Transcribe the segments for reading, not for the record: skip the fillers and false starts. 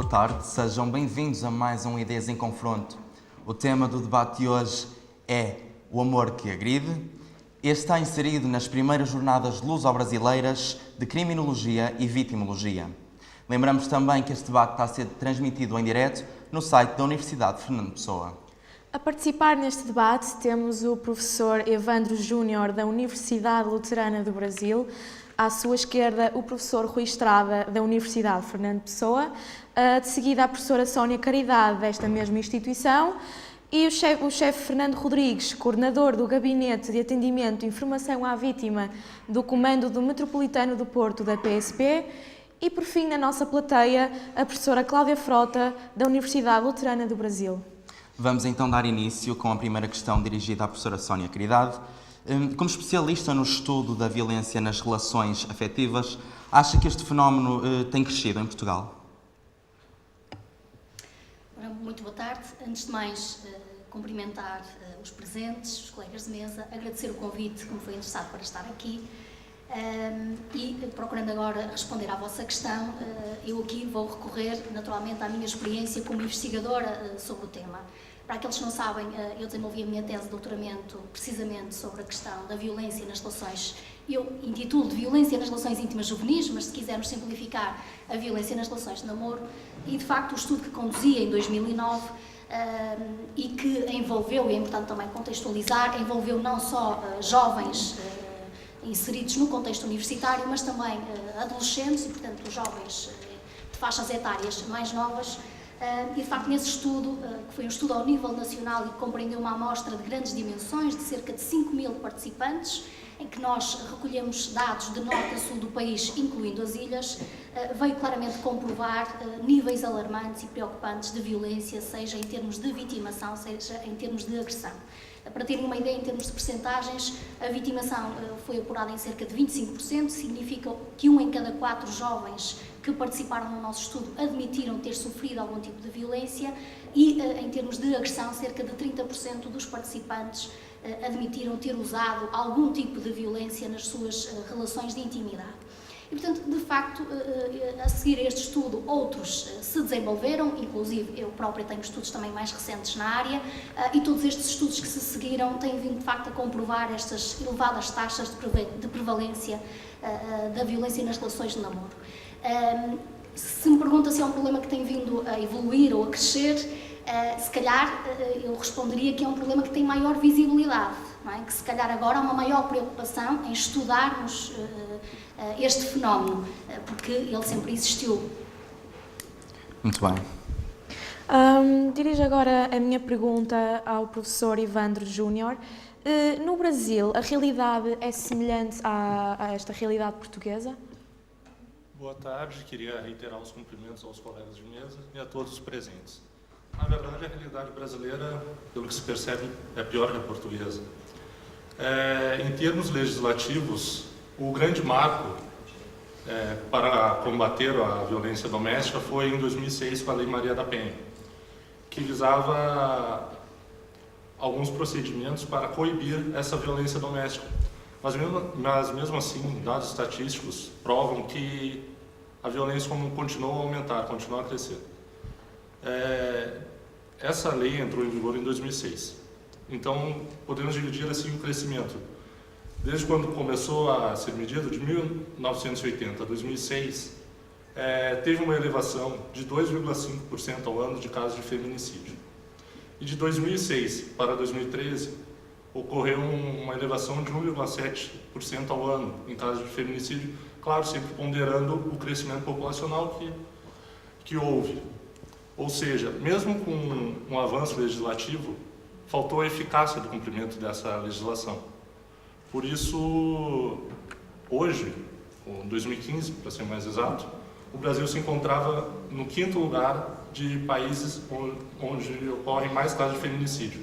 boa tarde, sejam bem-vindos a mais um Ideias em Confronto. O tema do debate de hoje é o amor que agride. Este está inserido nas primeiras jornadas luso-brasileiras de Criminologia e Vitimologia. Lembramos também que este debate está a ser transmitido em direto no site da Universidade Fernando Pessoa. A participar neste debate temos o professor Evandro Júnior da Universidade Luterana do Brasil, à sua esquerda o professor Rui Estrada da Universidade Fernando Pessoa, de seguida a professora Sónia Caridade desta mesma instituição e o chefe Fernando Rodrigues, coordenador do Gabinete de Atendimento e Informação à Vítima do Comando do Metropolitano do Porto da PSP e, por fim, na nossa plateia, a professora Cláudia Frota da Universidade Luterana do Brasil. Vamos então dar início com a primeira questão dirigida à professora Sónia Caridade. Como especialista no estudo da violência nas relações afetivas, acha que este fenómeno tem crescido em Portugal? Muito boa tarde. Antes de mais, cumprimentar os presentes, os colegas de mesa, agradecer o convite que me foi interessado para estar aqui e, procurando agora responder à vossa questão, eu aqui vou recorrer naturalmente à minha experiência como investigadora sobre o tema. Para aqueles que não sabem, eu desenvolvi a minha tese de doutoramento precisamente sobre a questão da violência nas relações. Eu intitulo de violência nas relações íntimas juvenis, mas se quisermos simplificar, a violência nas relações de namoro. E, de facto, o estudo que conduzia em 2009 e que envolveu, e é importante também contextualizar, envolveu não só jovens inseridos no contexto universitário, mas também adolescentes e, portanto, jovens de faixas etárias mais novas. E, de facto, nesse estudo, que foi um estudo ao nível nacional e que compreendeu uma amostra de grandes dimensões, de cerca de 5.000 participantes, em que nós recolhemos dados de norte a sul do país, incluindo as ilhas, veio claramente comprovar níveis alarmantes e preocupantes de violência, seja em termos de vitimação, seja em termos de agressão. Para terem uma ideia, em termos de percentagens, a vitimação foi apurada em cerca de 25%, significa que 1 em cada 4 jovens que participaram no nosso estudo admitiram ter sofrido algum tipo de violência e, em termos de agressão, cerca de 30% dos participantes admitiram ter usado algum tipo de violência nas suas relações de intimidade. E, portanto, de facto, a seguir a este estudo, outros se desenvolveram, inclusive eu própria tenho estudos também mais recentes na área, e todos estes estudos que se seguiram têm vindo, de facto, a comprovar estas elevadas taxas de prevalência da violência nas relações de namoro. Se me pergunta se é um problema que tem vindo a evoluir ou a crescer, se calhar eu responderia que é um problema que tem maior visibilidade, não é? Que se calhar agora há uma maior preocupação em estudarmos este fenómeno, porque ele sempre existiu. Muito bem. Dirijo agora a minha pergunta ao professor Evandro Júnior. No Brasil, a realidade é semelhante a esta realidade portuguesa? Boa tarde, queria reiterar os cumprimentos aos colegas de mesa e a todos os presentes. Na verdade, a realidade brasileira, pelo que se percebe, é pior que a portuguesa. Em termos legislativos, o grande marco para combater a violência doméstica foi em 2006 com a Lei Maria da Penha, que visava alguns procedimentos para coibir essa violência doméstica. Mas mesmo assim, dados estatísticos provam que a violência continua a aumentar, continua a crescer. Essa lei entrou em vigor em 2006. Então, podemos dividir assim o crescimento. Desde quando começou a ser medido, de 1980 a 2006, teve uma elevação de 2,5% ao ano de casos de feminicídio. E de 2006 para 2013, ocorreu uma elevação de 1,7% ao ano em casos de feminicídio, claro, sempre ponderando o crescimento populacional que houve. Ou seja, mesmo com um avanço legislativo, faltou a eficácia do cumprimento dessa legislação. Por isso, hoje, em 2015, para ser mais exato, o Brasil se encontrava no 5º lugar de países onde ocorrem mais casos de feminicídio.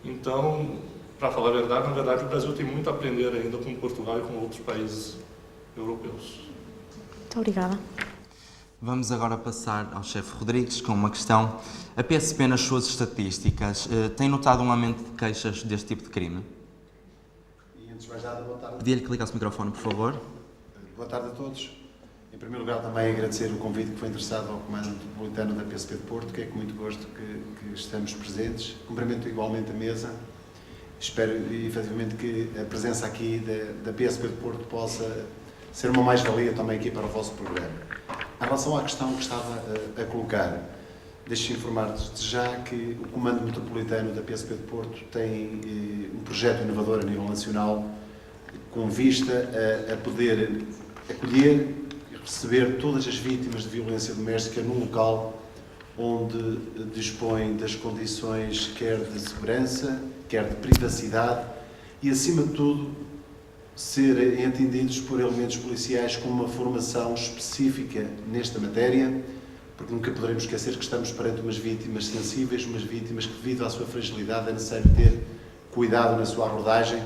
Então, para falar a verdade, na verdade o Brasil tem muito a aprender ainda com Portugal e com outros países europeus. Muito obrigada. Vamos agora passar ao chefe Rodrigues com uma questão. A PSP, nas suas estatísticas, tem notado um aumento de queixas deste tipo de crime? E antes de mais nada, boa tarde. Pedia-lhe que ligasse o microfone, por favor. Boa tarde a todos. Em primeiro lugar, também agradecer o convite que foi endereçado ao Comando Metropolitano da PSP de Porto, que é com muito gosto que estamos presentes. Cumprimento igualmente a mesa. Espero, efetivamente, que a presença aqui da PSP de Porto possa ser uma mais-valia também aqui para o vosso programa. Em relação à questão que estava a colocar, deixe-me informar já que o Comando Metropolitano da PSP de Porto tem um projeto inovador a nível nacional com vista a poder acolher e receber todas as vítimas de violência doméstica num local onde dispõe das condições quer de segurança, quer de privacidade e, acima de tudo, serem atendidos por elementos policiais com uma formação específica nesta matéria, porque nunca poderemos esquecer que estamos perante umas vítimas sensíveis, umas vítimas que, devido à sua fragilidade, é necessário ter cuidado na sua abordagem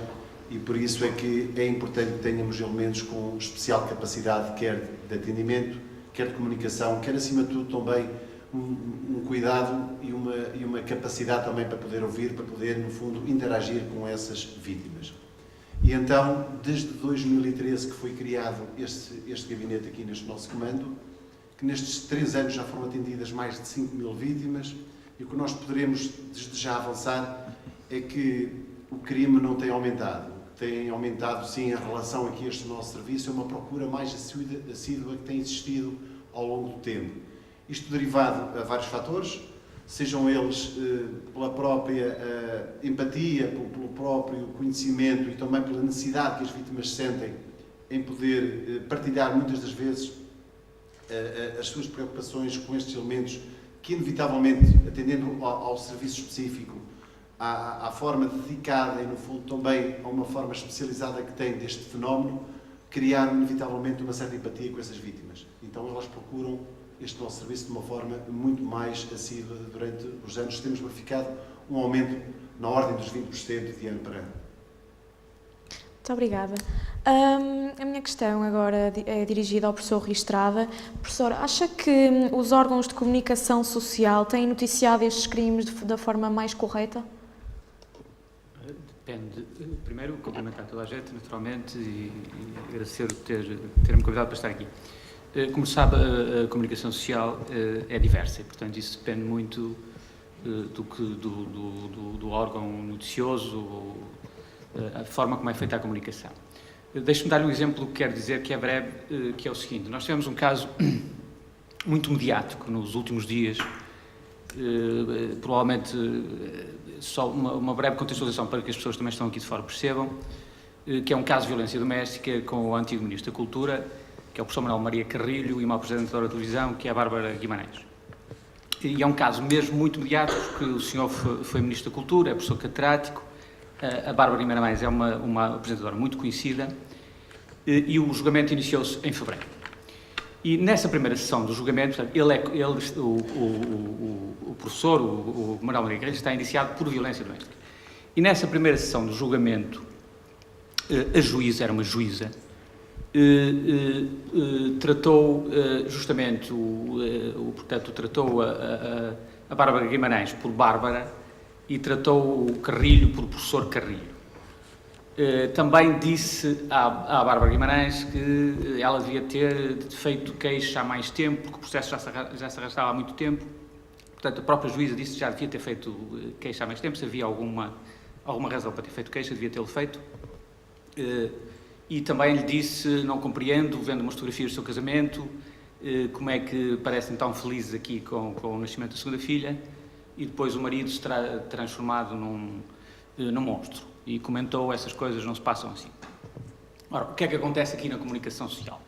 e por isso é que é importante que tenhamos elementos com especial capacidade, quer de atendimento, quer de comunicação, quer, acima de tudo, também um cuidado e uma capacidade também para poder ouvir, para poder, no fundo, interagir com essas vítimas. E então, desde 2013 que foi criado este gabinete aqui neste nosso comando, que nestes 3 anos já foram atendidas mais de 5.000 vítimas, e o que nós poderemos desde já avançar é que o crime não tem aumentado. Tem aumentado, sim, em relação aqui a este nosso serviço, é uma procura mais assídua que tem existido ao longo do tempo. Isto derivado a vários fatores, sejam eles pela própria empatia, pelo próprio conhecimento e também pela necessidade que as vítimas sentem em poder partilhar muitas das vezes as suas preocupações com estes elementos que, inevitavelmente, atendendo ao serviço específico, à forma dedicada e, no fundo, também a uma forma especializada que tem deste fenómeno, criaram, inevitavelmente, uma certa empatia com essas vítimas. Então, elas procuram este nosso serviço de uma forma muito mais assídua durante os anos. Temos verificado um aumento na ordem dos 20% de ano para ano. Muito obrigada. A minha questão agora é dirigida ao professor Rui Estrada. Professor, acha que os órgãos de comunicação social têm noticiado estes crimes da forma mais correta? Depende. Primeiro, cumprimentar toda a gente, naturalmente, e agradecer ter-me convidado para estar aqui. Como sabe, a comunicação social é diversa e, portanto, isso depende muito do órgão noticioso, a forma como é feita a comunicação. Deixe-me dar um exemplo que quero dizer que é breve, que é o seguinte. Nós tivemos um caso muito mediático nos últimos dias, provavelmente só uma breve contextualização para que as pessoas que também estão aqui de fora percebam, que é um caso de violência doméstica com o antigo Ministro da Cultura, que é o professor Manuel Maria Carrilho, e uma apresentadora de televisão, que é a Bárbara Guimarães. E é um caso mesmo muito mediático, porque o senhor foi Ministro da Cultura, é professor catedrático, a Bárbara Guimarães é uma apresentadora muito conhecida, e o julgamento iniciou-se em fevereiro. E nessa primeira sessão do julgamento, o professor, o Manuel Maria Carrilho, está indiciado por violência doméstica. E nessa primeira sessão do julgamento, a juíza, era uma juíza, tratou justamente, portanto, tratou a Bárbara Guimarães por Bárbara e tratou o Carrilho por professor Carrilho. Também disse à Bárbara Guimarães que ela devia ter feito queixa há mais tempo, porque o processo já se arrastava há muito tempo. Portanto, a própria juíza disse que já devia ter feito queixa há mais tempo, se havia alguma razão para ter feito queixa, devia tê-lo feito. E também lhe disse, não compreendo, vendo umas fotografias do seu casamento, como é que parecem tão felizes aqui com o nascimento da segunda filha, e depois o marido se terá transformado num monstro. E comentou, essas coisas não se passam assim. Ora, o que é que acontece aqui na comunicação social?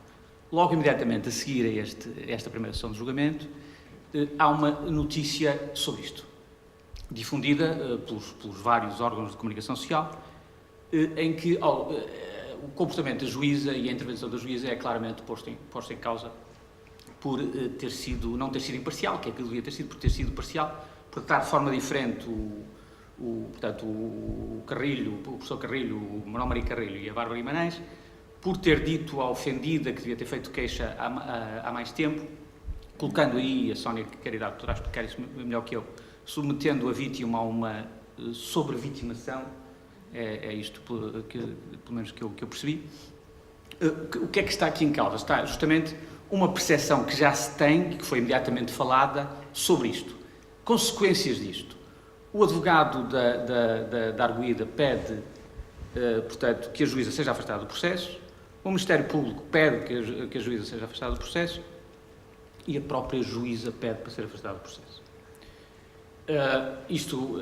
Logo, imediatamente a seguir a esta primeira sessão de julgamento, há uma notícia sobre isto, difundida pelos vários órgãos de comunicação social, em que o comportamento da juíza e a intervenção da juíza é claramente posto em causa por não ter sido imparcial, que é aquilo que devia ter sido, por ter sido parcial, por tratar de forma diferente portanto, o Carrilho, o professor Carrilho, o Manuel Maria Carrilho e a Bárbara Guimarães, por ter dito à ofendida que devia ter feito queixa há mais tempo, colocando aí, a Sónia Caridade poderá explicar isso melhor que eu, submetendo a vítima a uma sobrevitimação, é isto pelo menos que eu percebi. O que é que está aqui em causa? Está justamente uma percepção que já se tem e que foi imediatamente falada sobre isto. Consequências disto. O advogado da arguida pede, portanto, que a juíza seja afastada do processo, o Ministério Público pede que a juíza seja afastada do processo e a própria juíza pede para ser afastada do processo. Isto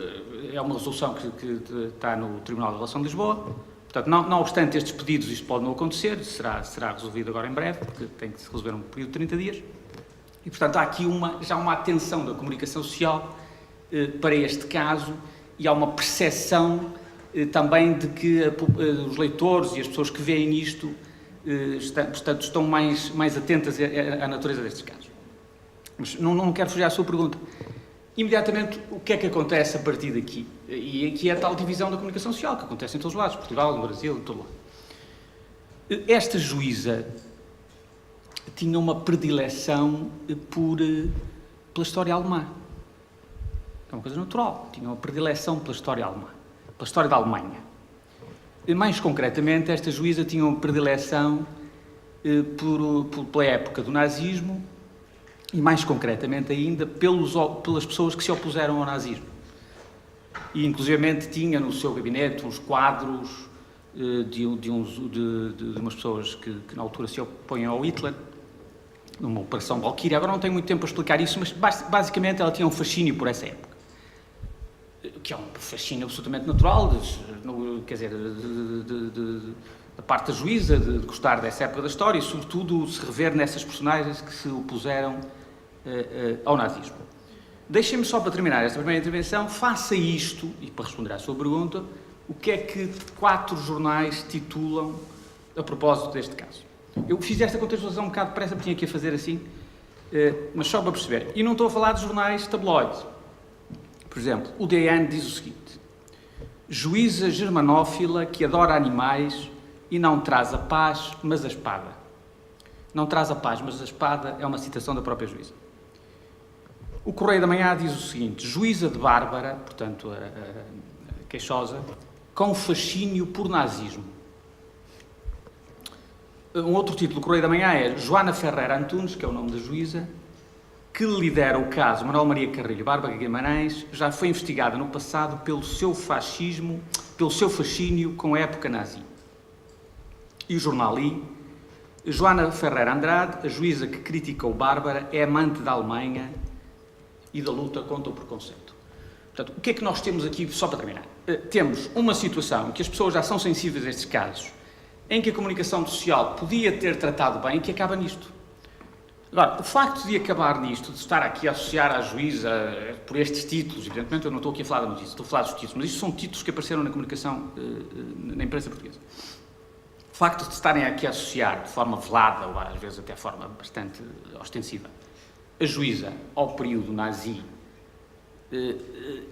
é uma resolução que está no Tribunal de Relação de Lisboa. Portanto, não obstante estes pedidos, isto pode não acontecer, será resolvido agora em breve, porque tem que se resolver um período de 30 dias. E, portanto, há aqui já uma atenção da comunicação social para este caso e há uma percepção também de que os leitores e as pessoas que veem isto portanto, estão mais atentas à natureza destes casos. Mas não quero fugir à sua pergunta. Imediatamente, o que é que acontece a partir daqui? E aqui é a tal divisão da comunicação social, que acontece em todos os lados, Portugal, no Brasil, em todo lado. Esta juíza tinha uma predileção pela história alemã. É uma coisa natural. Tinha uma predileção pela história alemã, pela história da Alemanha. E, mais concretamente, esta juíza tinha uma predileção pela época do nazismo e, mais concretamente ainda, pelas pessoas que se opuseram ao nazismo. E, inclusivamente, tinha no seu gabinete uns quadros de umas pessoas que na altura se opõem ao Hitler, numa operação Valkyrie. Agora não tenho muito tempo para explicar isso, mas basicamente ela tinha um fascínio por essa época, que é um fascínio absolutamente natural, quer dizer, da parte da juíza, de gostar dessa época da história e, sobretudo, se rever nessas personagens que se opuseram ao nazismo. Deixem-me só, para terminar esta primeira intervenção, faça isto, e para responder à sua pergunta, o que é que 4 jornais titulam a propósito deste caso. Eu fiz esta contextualização um bocado depressa, porque tinha que a fazer assim, mas só para perceber. E não estou a falar de jornais tabloides. Por exemplo, o DN diz o seguinte: juíza germanófila que adora animais e não traz a paz, mas a espada. Não traz a paz, mas a espada é uma citação da própria juíza. O Correio da Manhã diz o seguinte: juíza de Bárbara, portanto a queixosa, com fascínio por nazismo. Um outro título do Correio da Manhã é Joana Ferreira Antunes, que é o nome da juíza, que lidera o caso Manuel Maria Carrilho Bárbara Guimarães, já foi investigada no passado pelo seu fascínio com a época nazi. E o jornal I, Joana Ferreira Andrade, a juíza que criticou Bárbara, é amante da Alemanha e da luta contra o preconceito. Portanto, o que é que nós temos aqui, só para terminar? Temos uma situação em que as pessoas já são sensíveis a estes casos, em que a comunicação social podia ter tratado bem, que acaba nisto. Agora, o facto de acabar nisto, de estar aqui a associar à juíza por estes títulos, evidentemente eu não estou aqui a falar da notícia, estou a falar dos títulos, mas isto são títulos que apareceram na comunicação, na imprensa portuguesa. O facto de estarem aqui a associar de forma velada, ou às vezes até de forma bastante ostensiva, a juíza ao período nazi,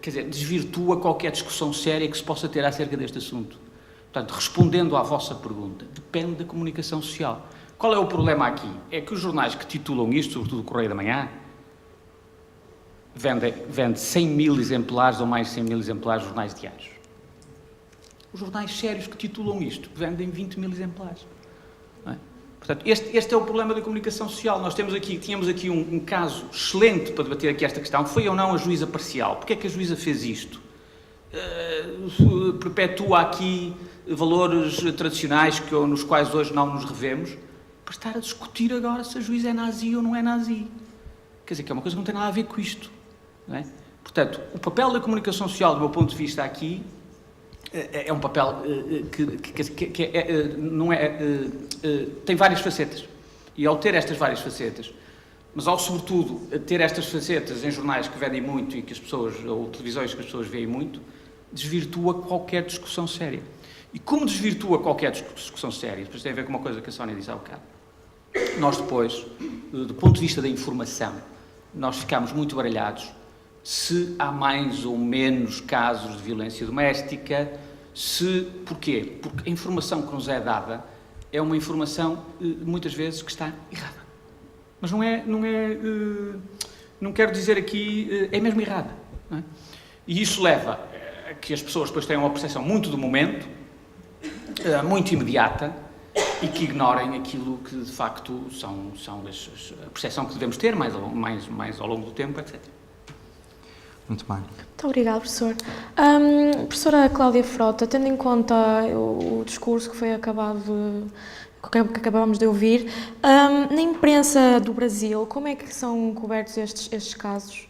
quer dizer, desvirtua qualquer discussão séria que se possa ter acerca deste assunto. Portanto, respondendo à vossa pergunta, depende da comunicação social. Qual é o problema aqui? É que os jornais que titulam isto, sobretudo o Correio da Manhã, vende 100 mil exemplares ou mais de 100 mil exemplares de jornais diários. Os jornais sérios que titulam isto vendem 20 mil exemplares. Não é? Portanto, este é o problema da comunicação social. Nós tínhamos aqui um caso excelente para debater aqui esta questão. Foi ou não a juíza parcial? Porquê é que a juíza fez isto? Perpetua aqui valores tradicionais nos quais hoje não nos revemos, para estar a discutir agora se a juíza é nazi ou não é nazi. Quer dizer, que é uma coisa que não tem nada a ver com isto. Não é? Portanto, o papel da comunicação social, do meu ponto de vista aqui, é um papel tem várias facetas. E ao ter estas várias facetas, mas ao sobretudo ter estas facetas em jornais que vendem muito e que as pessoas, ou televisões que as pessoas veem muito, desvirtua qualquer discussão séria. E como desvirtua qualquer discussão séria, depois tem a ver com uma coisa que a Sónia disse há bocado, nós depois, do ponto de vista da informação, nós ficamos muito baralhados se há mais ou menos casos de violência doméstica, porquê? Porque a informação que nos é dada é uma informação, muitas vezes, que está errada. Mas não quero dizer aqui, é mesmo errada. Não é? E isso leva a que as pessoas depois tenham uma percepção muito do momento, muito imediata, e que ignorem aquilo que de facto são a percepção que devemos ter mais ao longo do tempo, etc. Muito bem. Muito obrigada, professor. Professora Cláudia Frota, tendo em conta o discurso que foi que acabamos de ouvir, na imprensa do Brasil, como é que são cobertos estes casos?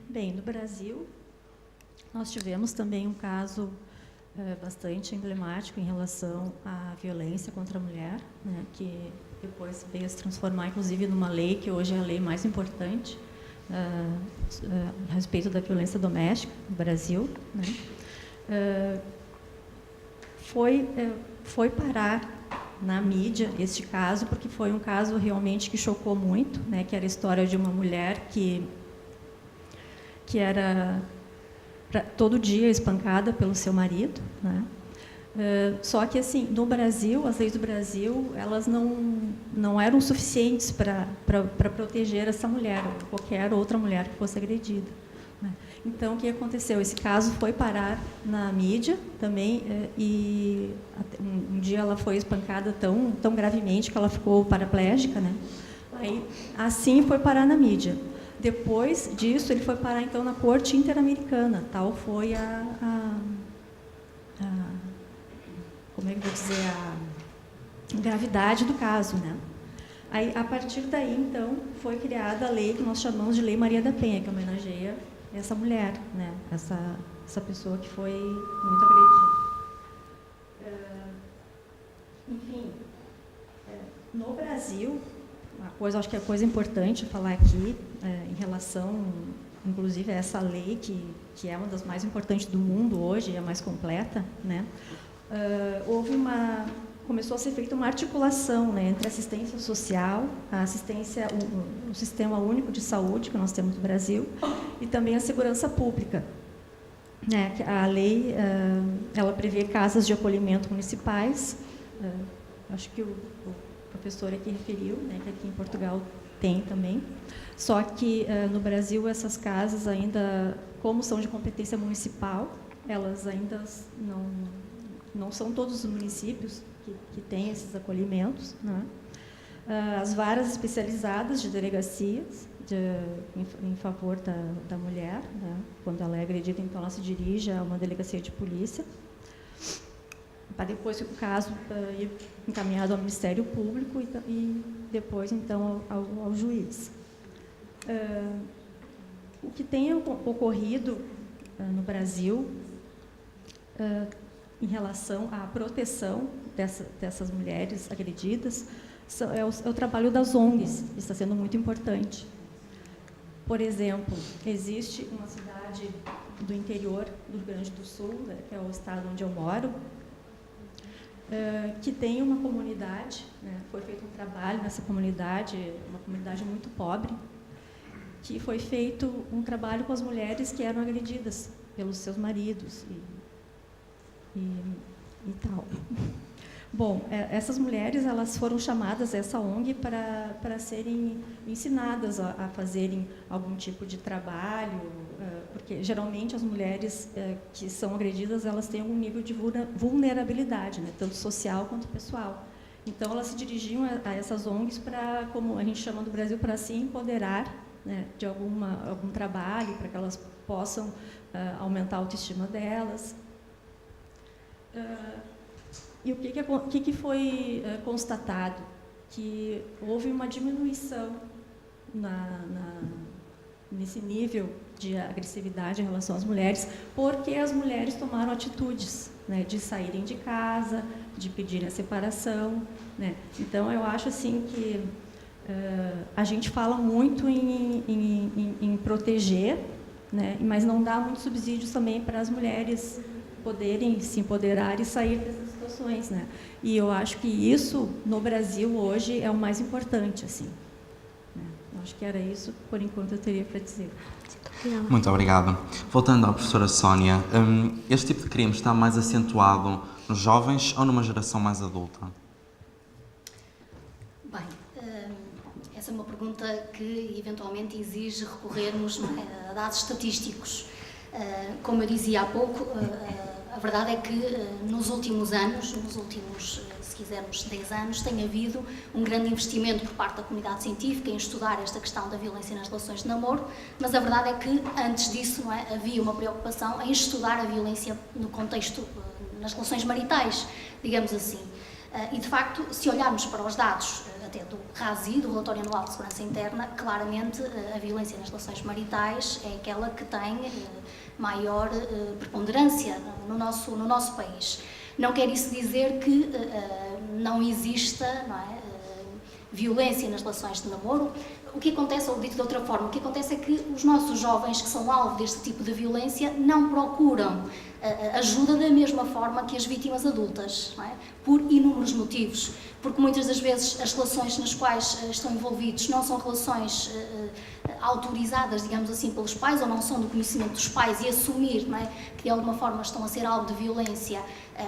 Bem, no Brasil, nós tivemos também um caso bastante emblemático em relação à violência contra a mulher, né, que depois veio a se transformar, inclusive, numa lei que hoje é a lei mais importante a respeito da violência doméstica no Brasil, né. Foi parar na mídia este caso, porque foi um caso realmente que chocou muito, né, que era a história de uma mulher que era todo dia espancada pelo seu marido, né? Só que, assim, no Brasil, as leis do Brasil, elas não eram suficientes para proteger essa mulher, ou qualquer outra mulher que fosse agredida, né? Então, o que aconteceu? Esse caso foi parar na mídia também, e um dia ela foi espancada tão gravemente que ela ficou paraplégica, né? Aí, assim, foi parar na mídia. Depois disso, ele foi parar, então, na Corte Interamericana. Tal foi como é que eu vou dizer, a gravidade do caso, né? Aí, a partir daí, então, foi criada a lei que nós chamamos de Lei Maria da Penha, que homenageia essa mulher, né? Essa pessoa que foi muito agredida. Enfim, no Brasil, acho que a coisa importante falar aqui, em relação, inclusive, a essa lei, que é uma das mais importantes do mundo hoje, é a mais completa, né? Começou a ser feita uma articulação, né, entre a assistência social, o Sistema Único de Saúde, que nós temos no Brasil, e também a segurança pública, né? A lei, ela prevê casas de acolhimento municipais, acho que o professor aqui referiu, né, que aqui em Portugal tem também, só que no Brasil essas casas ainda, como são de competência municipal, elas ainda não são todos os municípios que têm esses acolhimentos, né? As varas especializadas de delegacias em favor da mulher, né? Quando ela é agredida, então ela se dirige a uma delegacia de polícia, para depois o caso ir encaminhado ao Ministério Público e depois, então, ao juiz. O que tem ocorrido no Brasil em relação à proteção dessas mulheres agredidas é o trabalho das ONGs, que está sendo muito importante. Por exemplo, existe uma cidade do interior do Rio Grande do Sul, né, que é o estado onde eu moro, que tem uma comunidade, né, foi feito um trabalho nessa comunidade, uma comunidade muito pobre, que foi feito um trabalho com as mulheres que eram agredidas pelos seus maridos e tal. Bom, essas mulheres, elas foram chamadas, essa ONG, para serem ensinadas a fazerem algum tipo de trabalho, porque geralmente as mulheres que são agredidas, elas têm algum nível de vulnerabilidade, né, tanto social quanto pessoal. Então, elas se dirigiam a essas ONGs para, como a gente chama no Brasil, para se empoderar, né, de algum trabalho, para que elas possam aumentar a autoestima delas. E o que foi constatado? Que houve uma diminuição nesse nível de agressividade em relação às mulheres, porque as mulheres tomaram atitudes, né, de saírem de casa, de pedirem a separação, né? Então, eu acho assim que a gente fala muito em proteger, né, mas não dá muitos subsídios também para as mulheres poderem se empoderar e sair dessas situações, né? E eu acho que isso, no Brasil, hoje, é o mais importante, assim, né? Eu acho que era isso, por enquanto, eu teria para dizer. Muito obrigado. Voltando à professora Sónia, este tipo de crime está mais acentuado nos jovens ou numa geração mais adulta? Bem, essa é uma pergunta que, eventualmente, exige recorrermos a dados estatísticos. Como eu dizia há pouco, a A verdade é que nos últimos anos, se quisermos 10 anos, tem havido um grande investimento por parte da comunidade científica em estudar esta questão da violência nas relações de namoro, mas a verdade é que antes disso, não é, havia uma preocupação em estudar a violência no contexto, nas relações maritais, digamos assim. E de facto, se olharmos para os dados até do RASI, do Relatório Anual de Segurança Interna, claramente a violência nas relações maritais é aquela que tem maior preponderância no nosso país. Não quer isso dizer que não exista, não é, violência nas relações de namoro. O que acontece, ou dito de outra forma, o que acontece é que os nossos jovens que são alvo deste tipo de violência não procuram ajuda da mesma forma que as vítimas adultas, não é? Por inúmeros motivos. Porque muitas das vezes as relações nas quais estão envolvidos não são relações autorizadas, digamos assim, pelos pais, ou não são do conhecimento dos pais, e assumir, não é, que de alguma forma estão a ser alvo de violência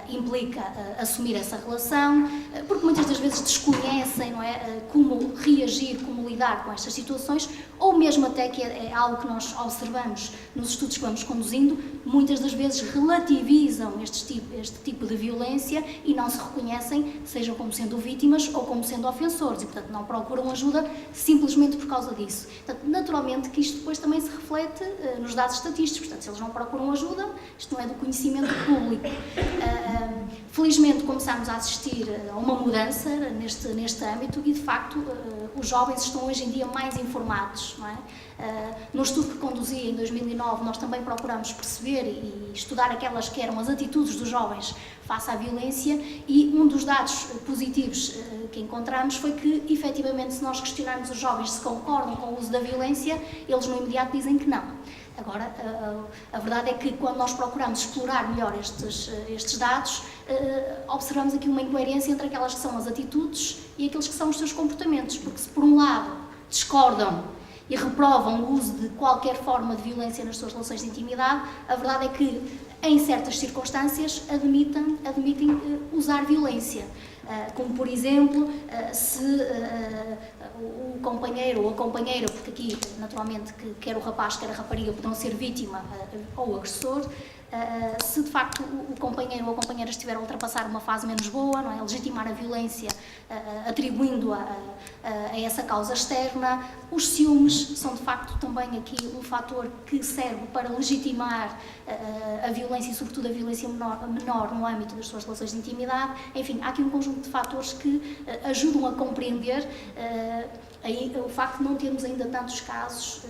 implica assumir essa relação, porque muitas das vezes desconhecem, não é, como reagir, como lidar com estas situações, ou mesmo até que é algo que nós observamos nos estudos que vamos conduzindo, muitas das vezes relativizam este tipo de violência e não se reconhecem, seja como sendo vítimas ou como sendo ofensores, e portanto não procuram ajuda simplesmente por causa disso. Portanto, naturalmente que isto depois também se reflete nos dados estatísticos, portanto, se eles não procuram ajuda, isto não é do conhecimento público. Felizmente começámos a assistir a uma mudança neste âmbito e, de facto, os jovens estão hoje em dia mais informados, não é? No estudo que conduzi em 2009, nós também procuramos perceber e estudar aquelas que eram as atitudes dos jovens face à violência, e um dos dados positivos que encontramos foi que, efetivamente, se nós questionarmos os jovens se concordam com o uso da violência, eles no imediato dizem que não. Agora, a verdade é que quando nós procuramos explorar melhor estes dados, observamos aqui uma incoerência entre aquelas que são as atitudes e aqueles que são os seus comportamentos, porque se por um lado discordam e reprovam o uso de qualquer forma de violência nas suas relações de intimidade, a verdade é que, em certas circunstâncias, admitem usar violência. Como, por exemplo, se o companheiro ou a companheira, porque aqui, naturalmente, que quer o rapaz, quer a rapariga, poderão ser vítima ou agressor, se de facto o companheiro ou a companheira estiver a ultrapassar uma fase menos boa, não é? Legitimar a violência atribuindo-a a essa causa externa. Os ciúmes são de facto também aqui um fator que serve para legitimar a violência e sobretudo a violência menor no âmbito das suas relações de intimidade. Enfim, há aqui um conjunto de fatores que ajudam a compreender aí o facto de não termos ainda tantos casos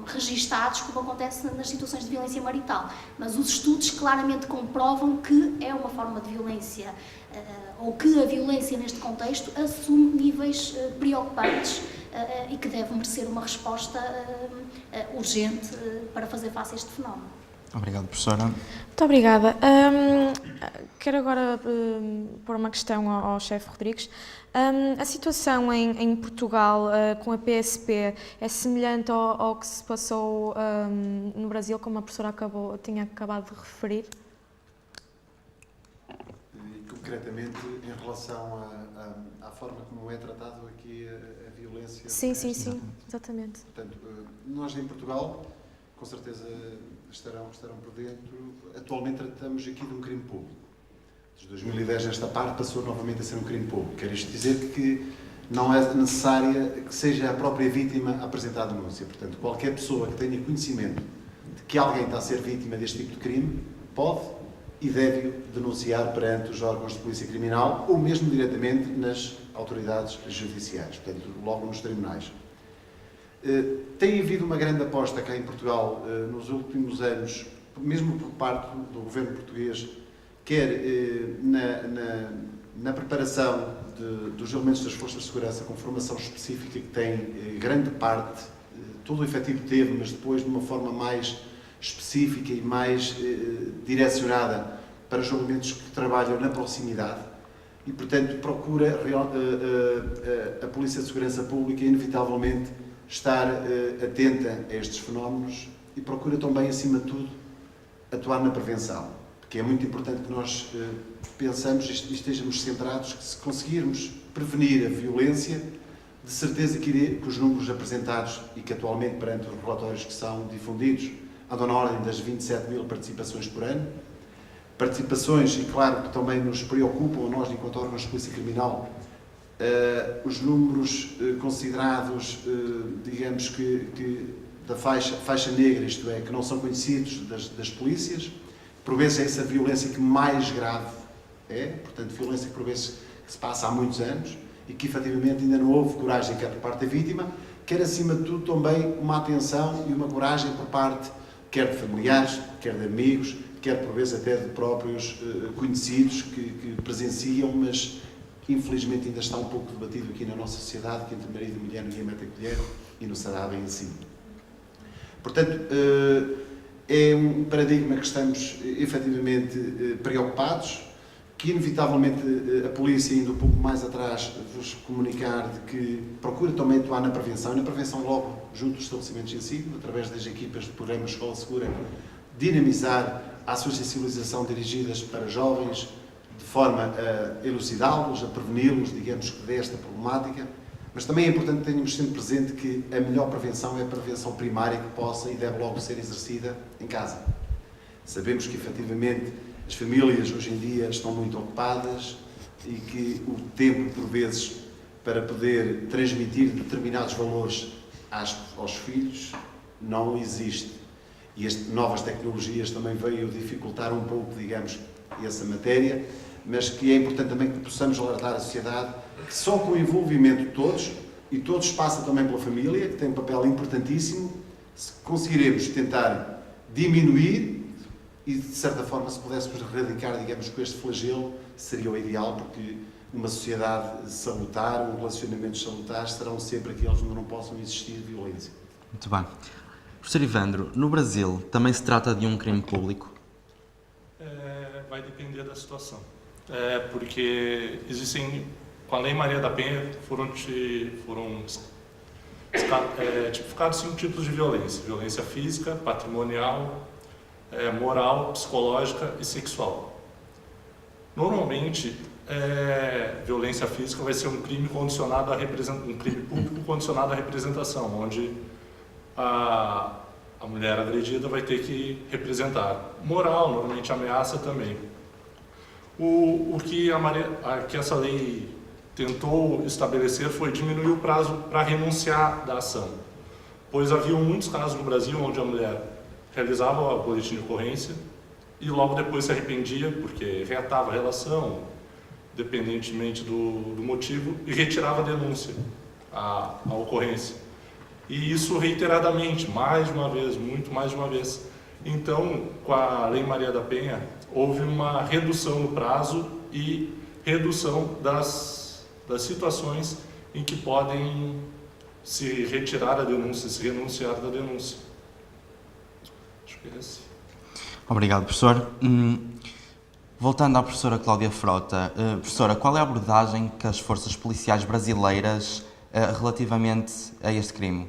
registados como acontece nas situações de violência marital. Mas os estudos claramente comprovam que é uma forma de violência, ou que a violência neste contexto assume níveis preocupantes e que deve merecer uma resposta urgente para fazer face a este fenómeno. Obrigado, professora. Muito obrigada. Quero agora pôr uma questão ao chefe Rodrigues. A situação em Portugal com a PSP é semelhante ao que se passou no Brasil, como a professora tinha acabado de referir? E concretamente em relação à forma como é tratado aqui a violência? Sim, exatamente. Portanto, nós em Portugal, com certeza estarão por dentro, atualmente tratamos aqui de um crime público. Desde 2010 esta parte passou novamente a ser um crime público. Quer isto dizer que não é necessária que seja a própria vítima a apresentar a denúncia. Portanto, qualquer pessoa que tenha conhecimento de que alguém está a ser vítima deste tipo de crime, pode e deve denunciar perante os órgãos de polícia criminal ou mesmo diretamente nas autoridades judiciais, portanto, logo nos tribunais. Tem havido uma grande aposta cá em Portugal nos últimos anos, mesmo por parte do governo português, quer na preparação dos elementos das forças de segurança com formação específica, que tem grande parte, todo o efetivo teve, mas depois de uma forma mais específica e mais direcionada para os elementos que trabalham na proximidade e, portanto, procura a Polícia de Segurança Pública, inevitavelmente, estar atenta a estes fenómenos e procura também, acima de tudo, atuar na prevenção, porque é muito importante que nós pensamos e estejamos centrados que, se conseguirmos prevenir a violência, de certeza que os números apresentados e que atualmente, perante os relatórios que são difundidos, andam na ordem das 27 mil participações por ano, participações, e claro que também nos preocupam a nós, enquanto órgãos de polícia criminal, os números considerados, digamos que da faixa negra, isto é, que não são conhecidos das polícias, por vezes é essa violência que mais grave é, portanto, violência que por vezes se passa há muitos anos e que efetivamente ainda não houve coragem quer por parte da vítima, quer acima de tudo também uma atenção e uma coragem por parte quer de familiares, quer de amigos, quer por vezes até de próprios conhecidos que presenciam, mas infelizmente ainda está um pouco debatido aqui na nossa sociedade que entre marido e mulher ninguém mete a colher e não será bem assim. Portanto, é um paradigma que estamos efetivamente preocupados, que inevitavelmente a polícia, indo um pouco mais atrás, vos comunicar de que procura também atuar na prevenção, e na prevenção logo junto dos estabelecimentos de ensino, através das equipas do programa Escola Segura, dinamizar ações de sensibilização dirigidas para jovens, de forma a elucidá-los, a preveni-los, digamos, desta problemática, mas também é importante que tenhamos sempre presente que a melhor prevenção é a prevenção primária que possa e deve logo ser exercida em casa. Sabemos que, efetivamente, as famílias hoje em dia estão muito ocupadas e que o tempo, por vezes, para poder transmitir determinados valores aos filhos não existe. E novas tecnologias também veio dificultar um pouco, digamos, essa matéria, mas que é importante também que possamos alertar a sociedade que só com o envolvimento de todos, e todos passa também pela família, que tem um papel importantíssimo, se conseguiremos tentar diminuir e, de certa forma, se pudéssemos erradicar, digamos, com este flagelo, seria o ideal, porque uma sociedade salutar, relacionamentos salutares, serão sempre aqueles onde não possam existir violência. Muito bem. Professor Evandro, no Brasil também se trata de um crime público? Vai depender da situação. Porque existem, com a Lei Maria da Penha, foram tipificados 5 tipos de violência. Violência física, patrimonial, moral, psicológica e sexual. Normalmente, violência física vai ser um crime condicionado um crime público condicionado à representação, onde a mulher agredida vai ter que representar. Moral, normalmente ameaça também. O que essa lei tentou estabelecer foi diminuir o prazo para renunciar da ação, pois havia muitos casos no Brasil onde a mulher realizava o boletim de ocorrência e logo depois se arrependia porque reatava a relação, independentemente do motivo, e retirava a denúncia, a ocorrência. E isso reiteradamente, mais de uma vez, muito mais de uma vez. Então, com a Lei Maria da Penha, houve uma redução no prazo e redução das situações em que podem se retirar a denúncia, se renunciar da denúncia. Acho que é assim. Obrigado, professor. Voltando à professora Cláudia Frota, professora, qual é a abordagem que as forças policiais brasileiras relativamente a este crime?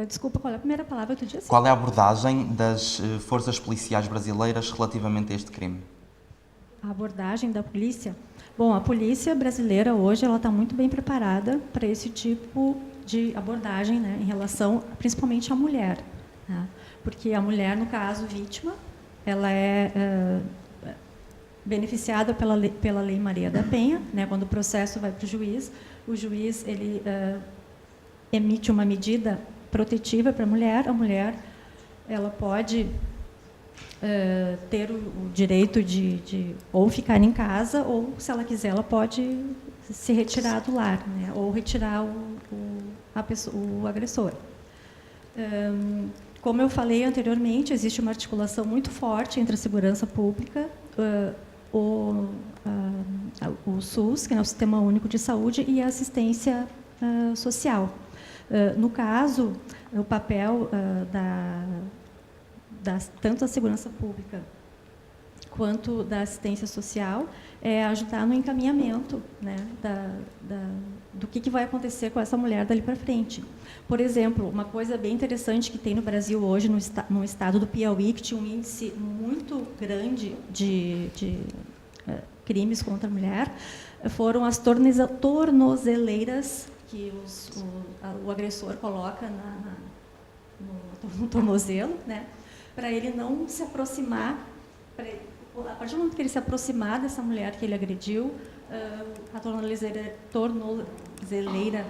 Desculpa, qual é a primeira palavra que tu disse? Qual é a abordagem das forças policiais brasileiras relativamente a este crime? A abordagem da polícia? Bom, a polícia brasileira hoje ela está muito bem preparada para esse tipo de abordagem, né, em relação principalmente à mulher, né? Porque a mulher, no caso, vítima, ela é beneficiada pela Lei Maria da Penha, né, quando o processo vai para o juiz ele emite uma medida protetiva para a mulher ela pode ter o direito de ou ficar em casa, ou, se ela quiser, ela pode se retirar do lar, né, ou retirar o agressor. Como eu falei anteriormente, existe uma articulação muito forte entre a segurança pública, o SUS, que é o Sistema Único de Saúde, e a assistência social. No caso, o papel tanto da segurança pública quanto da assistência social é ajudar no encaminhamento, né, do que vai acontecer com essa mulher dali para frente. Por exemplo, uma coisa bem interessante que tem no Brasil hoje, no estado do Piauí, que tinha um índice muito grande de crimes contra a mulher, foram as tornozeleiras que o agressor coloca no tornozelo, né, para ele não se aproximar, A partir do momento que ele se aproximar dessa mulher que ele agrediu, a tornozeleira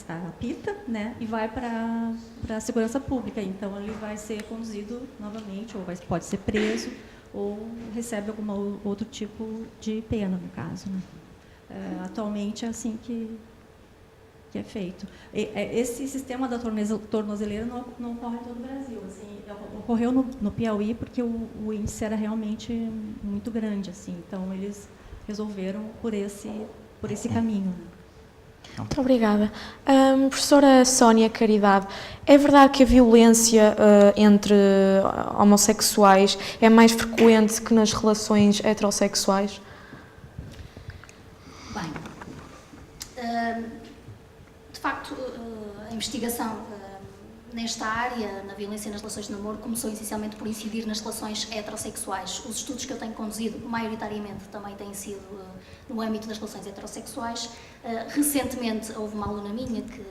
apita, né, e vai para a segurança pública. Então, ele vai ser conduzido novamente, ou pode ser preso, ou recebe algum outro tipo de pena, no caso. Né? Atualmente, é assim que é feito. Esse sistema da tornozeleira não ocorre em todo o Brasil. Assim, ocorreu no Piauí porque o índice era realmente muito grande. Assim, então, eles resolveram por esse caminho. Né? Muito obrigada. Professora Sónia Caridade, é verdade que a violência entre homossexuais é mais frequente que nas relações heterossexuais? Bem, de facto, a investigação nesta área, na violência nas relações de namoro, começou essencialmente por incidir nas relações heterossexuais. Os estudos que eu tenho conduzido, maioritariamente, também têm sido no âmbito das relações heterossexuais. Recentemente, houve uma aluna minha que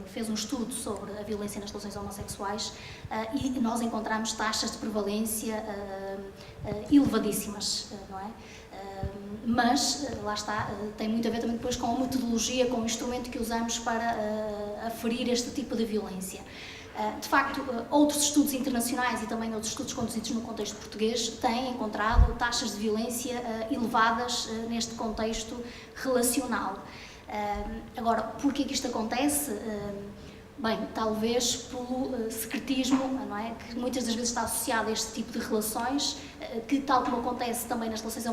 fez um estudo sobre a violência nas relações homossexuais e nós encontramos taxas de prevalência elevadíssimas, não é? Mas, lá está, tem muito a ver também depois com a metodologia, com o instrumento que usamos para aferir este tipo de violência. De facto, outros estudos internacionais e também outros estudos conduzidos no contexto português têm encontrado taxas de violência elevadas neste contexto relacional. Agora, por que isto acontece? Bem, talvez pelo secretismo, não é? Que muitas das vezes está associado a este tipo de relações, que tal como acontece também nas relações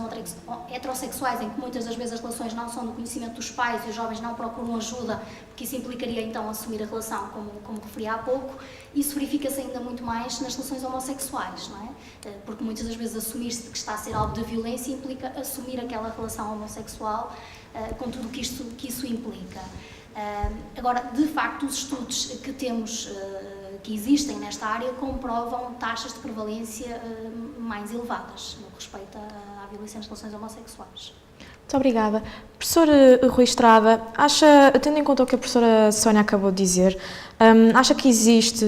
heterossexuais, em que muitas das vezes as relações não são do conhecimento dos pais e os jovens não procuram ajuda, porque isso implicaria então assumir a relação, como referi há pouco, isso verifica-se ainda muito mais nas relações homossexuais, não é? Porque muitas das vezes assumir-se que está a ser alvo de violência implica assumir aquela relação homossexual com tudo o que isso implica. Agora, de facto, os estudos que temos, que existem nesta área, comprovam taxas de prevalência mais elevadas no que respeita à violência nas relações homossexuais. Muito obrigada. Professor Rui Estrada, tendo em conta o que a professora Sónia acabou de dizer, acha que existe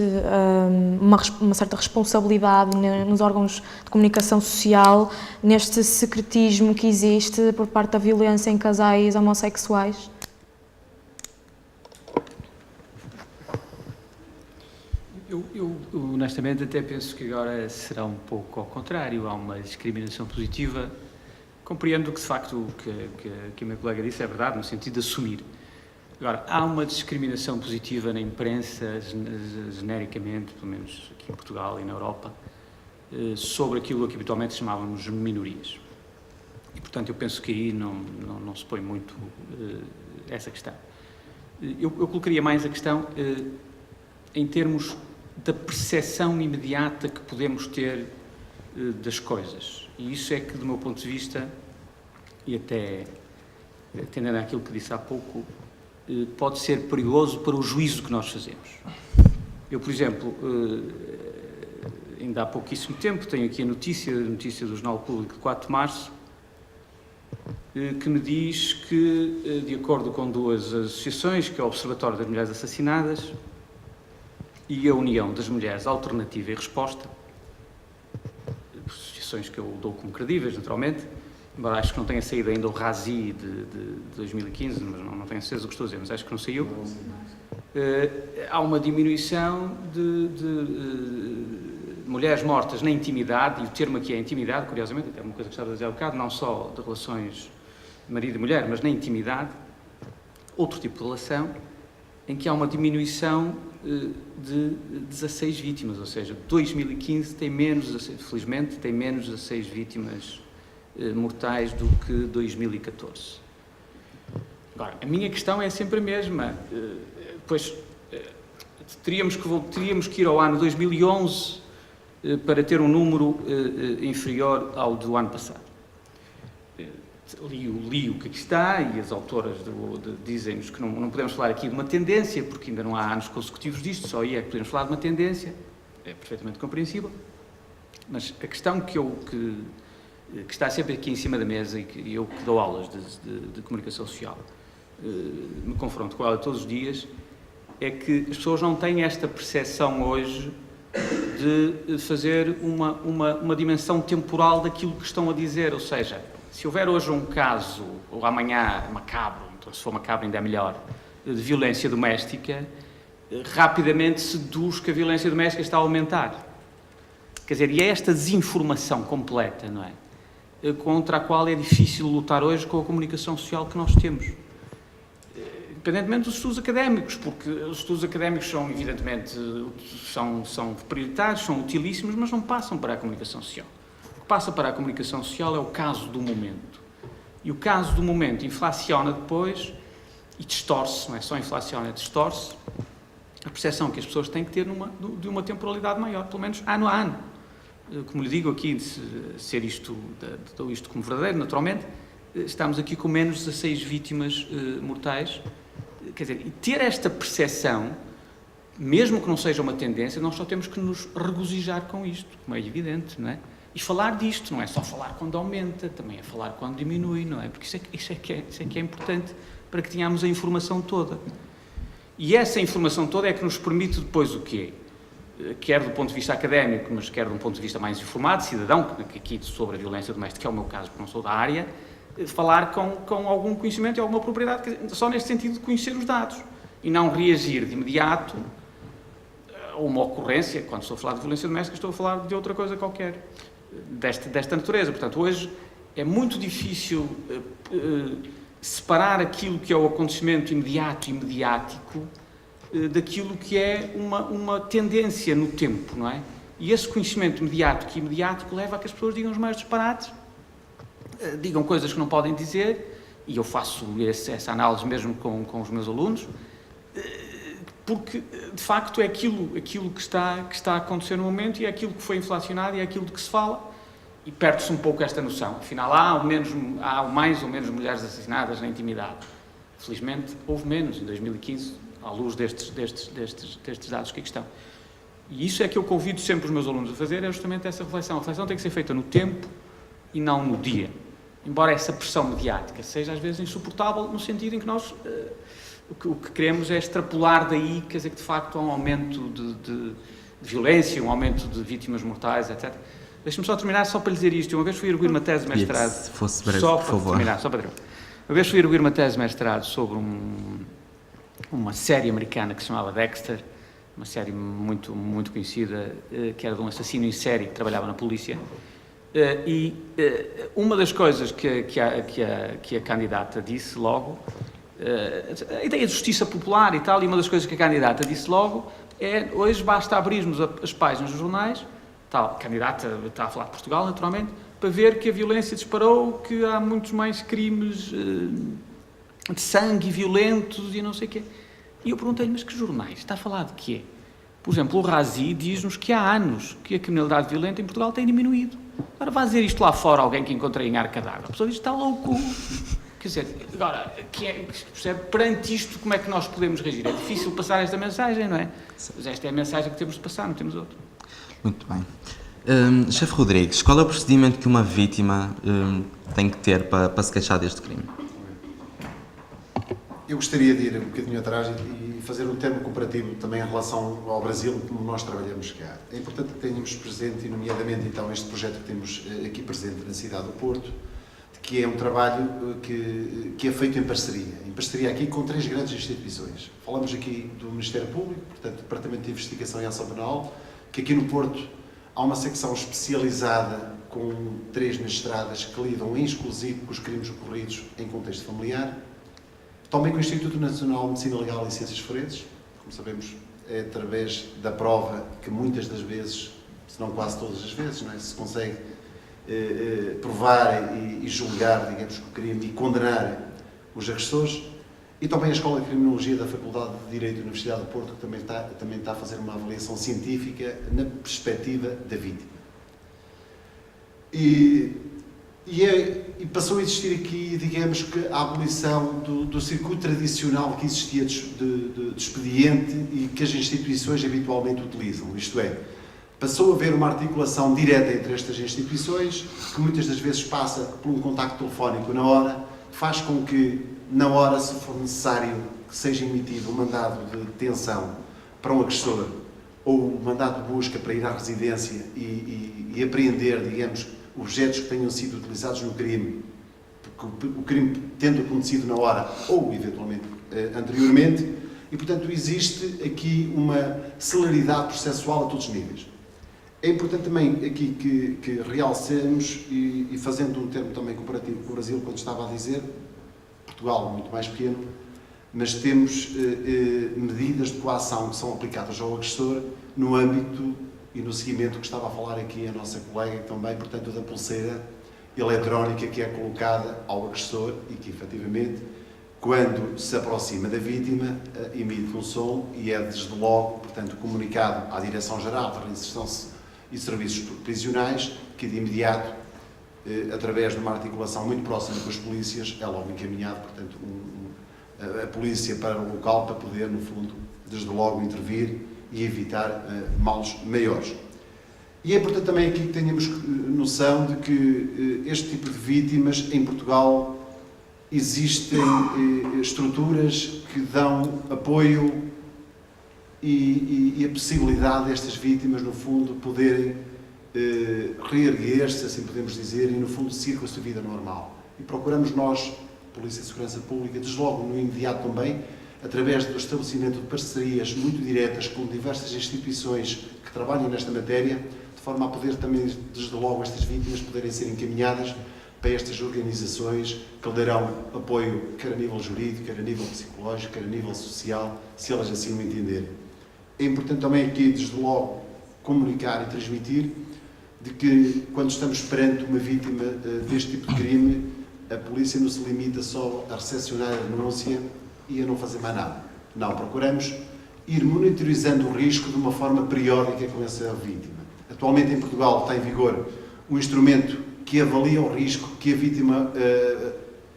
uma certa responsabilidade nos órgãos de comunicação social neste secretismo que existe por parte da violência em casais homossexuais? Eu honestamente até penso que agora será um pouco ao contrário, há uma discriminação positiva. Compreendo que de facto o que a minha colega disse é verdade, no sentido de assumir. Agora, há uma discriminação positiva na imprensa, genericamente, pelo menos aqui em Portugal e na Europa, sobre aquilo que habitualmente chamávamos minorias. E, portanto, eu penso que aí não se põe muito essa questão. Eu colocaria mais a questão em termos da percepção imediata que podemos ter das coisas. E isso é que, do meu ponto de vista, e até atendendo àquilo que disse há pouco, pode ser perigoso para o juízo que nós fazemos. Eu, por exemplo, ainda há pouquíssimo tempo, tenho aqui a notícia do Jornal Público de 4 de março, que me diz que, de acordo com duas associações, que é o Observatório das Mulheres Assassinadas e a União das Mulheres Alternativa e Resposta, associações que eu dou como credíveis, naturalmente, embora acho que não tenha saído ainda o RASI de 2015, mas não tenho certeza do que estou a dizer, mas acho que não saiu. Há uma diminuição de mulheres mortas na intimidade, e o termo aqui é intimidade, curiosamente, até uma coisa que estava a dizer há bocado, não só de relações de marido e mulher, mas na intimidade, outro tipo de relação, em que há uma diminuição de 16 vítimas, ou seja, 2015 tem menos, felizmente, tem menos 16 vítimas mortais do que 2014. Agora, a minha questão é sempre a mesma, pois teríamos que ir ao ano 2011 para ter um número inferior ao do ano passado. Li o que aqui está e as autoras dizem-nos que não podemos falar aqui de uma tendência, porque ainda não há anos consecutivos disto, só aí é que podemos falar de uma tendência, é perfeitamente compreensível, mas a questão que está sempre aqui em cima da mesa e que eu que dou aulas de comunicação social, me confronto com ela todos os dias, é que as pessoas não têm esta percepção hoje de fazer uma dimensão temporal daquilo que estão a dizer, ou seja, se houver hoje um caso, ou amanhã macabro, então se for macabro ainda é melhor, de violência doméstica, rapidamente se deduz que a violência doméstica está a aumentar. Quer dizer, e é esta desinformação completa, não é? Contra a qual é difícil lutar hoje com a comunicação social que nós temos. Independentemente dos estudos académicos, porque os estudos académicos são, evidentemente, são prioritários, são utilíssimos, mas não passam para a comunicação social. O que passa para a comunicação social é o caso do momento. E o caso do momento inflaciona depois e distorce, não é só inflaciona, distorce a percepção que as pessoas têm que ter de uma temporalidade maior, pelo menos ano a ano. Como lhe digo aqui, ser isto, dou isto como verdadeiro, naturalmente, estamos aqui com menos 16 vítimas mortais. Quer dizer, e ter esta percepção, mesmo que não seja uma tendência, nós só temos que nos regozijar com isto, como é evidente, não é? E falar disto, não é só falar quando aumenta, também é falar quando diminui, não é? Porque isso é que é importante para que tenhamos a informação toda. E essa informação toda é que nos permite depois o quê? Quer do ponto de vista académico, mas quer de um ponto de vista mais informado, cidadão, que aqui sobre a violência doméstica, que é o meu caso, porque não sou da área, falar com algum conhecimento e alguma propriedade, só neste sentido de conhecer os dados e não reagir de imediato a uma ocorrência. Quando estou a falar de violência doméstica, estou a falar de outra coisa qualquer, desta natureza. Portanto, hoje é muito difícil separar aquilo que é o acontecimento imediato e mediático daquilo que é uma tendência no tempo, não é? E esse conhecimento imediático e imediático leva a que as pessoas digam os maiores disparates, digam coisas que não podem dizer, e eu faço essa análise mesmo com os meus alunos, porque, de facto, é aquilo que está a acontecer no momento e é aquilo que foi inflacionado e é aquilo de que se fala, e perde-se um pouco esta noção. Afinal, há mais ou menos mulheres assassinadas na intimidade. Felizmente, houve menos em 2015, à luz destes dados que aqui estão. E isso é que eu convido sempre os meus alunos a fazer, é justamente essa reflexão. A reflexão tem que ser feita no tempo e não no dia. Embora essa pressão mediática seja às vezes insuportável, no sentido em que nós o que queremos é extrapolar daí, quer dizer, que de facto há um aumento de violência, um aumento de vítimas mortais, etc. Deixe-me só terminar, só para lhe dizer isto. Uma vez fui erguer uma tese de mestrado... Se fosse breve, só por favor. Terminar, só para terminar. Uma vez fui erguer uma tese de mestrado sobre uma série americana que se chamava Dexter, uma série muito, muito conhecida, que era de um assassino em série que trabalhava na polícia. E uma das coisas que a candidata disse logo, a ideia de justiça popular e tal, e uma das coisas que a candidata disse logo é: hoje basta abrirmos as páginas dos jornais, tal, a candidata está a falar de Portugal, naturalmente, para ver que a violência disparou, que há muitos mais crimes de sangue violentos e não sei o quê. E eu perguntei-lhe: mas que jornais? Está a falar de quê? Por exemplo, o Razi diz-nos que há anos que a criminalidade violenta em Portugal tem diminuído. Agora vai dizer isto lá fora alguém que encontrei em Arcadar. A pessoa diz: está louco. Quer dizer, agora, percebe, perante isto, como é que nós podemos reagir? É difícil passar esta mensagem, não é? Mas esta é a mensagem que temos de passar, não temos outra. Muito bem. Chefe Rodrigues, qual é o procedimento que uma vítima tem que ter para se queixar deste crime? Eu gostaria de ir um bocadinho atrás e fazer um termo comparativo também em relação ao Brasil, como nós trabalhamos cá. É importante que tenhamos presente, e nomeadamente então este projeto que temos aqui presente na cidade do Porto, que é um trabalho que é feito em parceria aqui com 3 grandes instituições. Falamos aqui do Ministério Público, portanto, Departamento de Investigação e Ação Penal, que aqui no Porto há uma secção especializada com 3 magistradas que lidam em exclusivo com os crimes ocorridos em contexto familiar. Também com o Instituto Nacional de Medicina Legal e Ciências Forenses, como sabemos, é através da prova que muitas das vezes, se não quase todas as vezes, não é, se consegue provar e julgar, digamos, o crime e condenar os agressores. E também a Escola de Criminologia da Faculdade de Direito da Universidade do Porto, que também está a fazer uma avaliação científica na perspectiva da vítima. E passou a existir aqui, digamos, que a abolição do circuito tradicional que existia de expediente e que as instituições habitualmente utilizam. Isto é, passou a haver uma articulação direta entre estas instituições, que muitas das vezes passa por um contacto telefónico na hora, faz com que, na hora, se for necessário que seja emitido um mandado de detenção para um agressor, ou mandato de busca para ir à residência e apreender, digamos, objetos que tenham sido utilizados no crime, porque o crime tendo acontecido na hora ou, eventualmente, anteriormente, e, portanto, existe aqui uma celeridade processual a todos os níveis. É importante também aqui que realcemos, e fazendo um termo também comparativo com o Brasil, quando estava a dizer, Portugal muito mais pequeno, mas temos medidas de coação que são aplicadas ao agressor no âmbito e no seguimento que estava a falar aqui a nossa colega também, portanto, da pulseira eletrónica que é colocada ao agressor e que, efetivamente, quando se aproxima da vítima, emite um som e é desde logo, portanto, comunicado à Direção-Geral de Reinserção e Serviços Prisionais, que de imediato, através de uma articulação muito próxima com as polícias, é logo encaminhado, portanto, a polícia para o local para poder, no fundo, desde logo intervir e evitar males maiores. E é importante também aqui que tenhamos noção de que este tipo de vítimas em Portugal existem estruturas que dão apoio e a possibilidade destas vítimas, no fundo, poderem reerguer-se, assim podemos dizer, e, no fundo, seguir com a sua vida normal. E procuramos nós, Polícia de Segurança Pública, desde logo no imediato também, através do estabelecimento de parcerias muito diretas com diversas instituições que trabalham nesta matéria, de forma a poder também, desde logo, estas vítimas poderem ser encaminhadas para estas organizações que lhe darão apoio, quer a nível jurídico, quer a nível psicológico, quer a nível social, se elas assim o entenderem. É importante também aqui, desde logo, comunicar e transmitir de que, quando estamos perante uma vítima deste tipo de crime, a polícia não se limita só a recepcionar a denúncia e a não fazer mais nada. Não, procuramos ir monitorizando o risco de uma forma periódica com essa vítima. Atualmente em Portugal está em vigor um instrumento que avalia o risco que a vítima